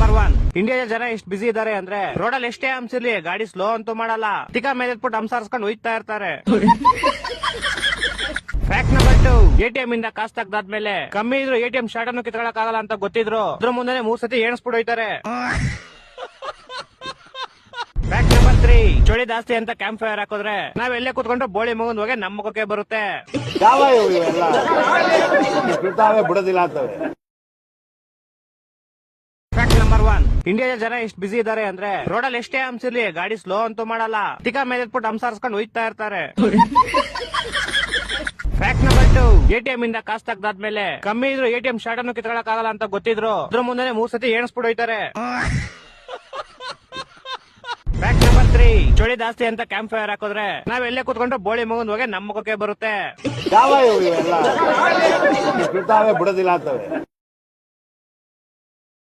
Number 1 ಇಂಡಿಯಾದ ಜನ ಎಷ್ಟು ಬಿಸಿ ಇದಾರೆ ಅಂದ್ರೆ ರೋಡಲ್ಲಿ ಎಷ್ಟೇ ಹಂಸಿರ್ಲಿ ಗಾಡಿ ಸ್ಲೋ ಅಂತೂ ಮಾಡಲ್ಲ. ತಿಕ್ಕ ಮೇಲೆ ಎತ್ಬಿಟ್ಟು ಹಂಸಾರಿಸ್ಕೊಂಡು ಹೋಯ್ತಾ ಇರ್ತಾರೆ. ಫ್ಯಾಕ್ಟ್ ನಂಬರ್ 2 ಎಟಿಎಂ ಇಂದ ಕಾಸು ತೆಗ್ದಾದ್ಮೇಲೆ ಕಮ್ಮಿ ಇದ್ರು ಎಟಿಎಂ ಶಾರ್ಟ್ ಅನ್ನು ಕಿತ್ಕೊಳಕ್ ಆಗಲ್ಲ ಅಂತ ಗೊತ್ತಿದ್ರು ಅದ್ರ ಮುಂದೆ 3 ಸತಿ ಎಣಿಸ್ಬಿಟ್ಟು ಹೋಯ್ತಾರೆ. ಫ್ಯಾಕ್ಟ್ ನಂಬರ್ 3 ಚಳಿ ಜಾಸ್ತಿ ಅಂತ ಕ್ಯಾಂಪ್ ಫೈರ್ ಹಾಕಿದ್ರೆ ನಾವ್ ಎಲ್ಲೇ ಕುತ್ಕೊಂಡು ಬೋಳಿ ಮಗನ್ ಹೋಗಿ ನಮ್ಮ ಮುಖಕ್ಕೆ ಬರುತ್ತೆ. ಬಿಡೋದಿಲ್ಲ ಅಂತವೆ. ಫ್ಯಾಕ್ಟ್ ನಂಬರ್ 1 ಇಂಡಿಯಾದ ಜನ ಎಷ್ಟು ಬಿಸಿ ಇದಾರೆ ಅಂದ್ರೆ ರೋಡಲ್ಲಿ ಎಷ್ಟೇ ಹಂಸಿರ್ಲಿ ಗಾಡಿ ಸ್ಲೋ ಅಂತೂ ಮಾಡಲ್ಲ. ತಿಕ್ಕ ಮೇಲೆ ಎತ್ಬಿಟ್ಟು ಹಂಸಾರಿಸ್ಕೊಂಡು ಹೋಯ್ತಾ ಇರ್ತಾರೆ. ಫ್ಯಾಕ್ಟ್ ನಂಬರ್ 2 ಎಟಿಎಂ ಇಂದ ಕಾಸು ತೆಗ್ದಾದ್ಮೇಲೆ ಕಮ್ಮಿ ಇದ್ರು ಎಟಿಎಂ ಶಾರ್ಟ್ ಅನ್ನು ಕಿತ್ಕೊಳಕ್ ಆಗಲ್ಲ ಅಂತ ಗೊತ್ತಿದ್ರು ಅದ್ರ ಮುಂದೆ 3 ಸತಿ ಎಣಿಸ್ಬಿಟ್ಟು ಹೋಯ್ತಾರೆ. ಫ್ಯಾಕ್ಟ್ ನಂಬರ್ 3 ಚಳಿ ಜಾಸ್ತಿ ಅಂತ ಕ್ಯಾಂಪ್ ಫೈರ್ ಹಾಕಿದ್ರೆ ನಾವ್ ಎಲ್ಲೇ ಕುತ್ಕೊಂಡು ಬೋಳಿ ಮಗನ್ ಹೋಗಿ ನಮ್ಮ ಮುಖಕ್ಕೆ ಬರುತ್ತೆ. ಬಿಡೋದಿಲ್ಲ ಅಂತವೆ.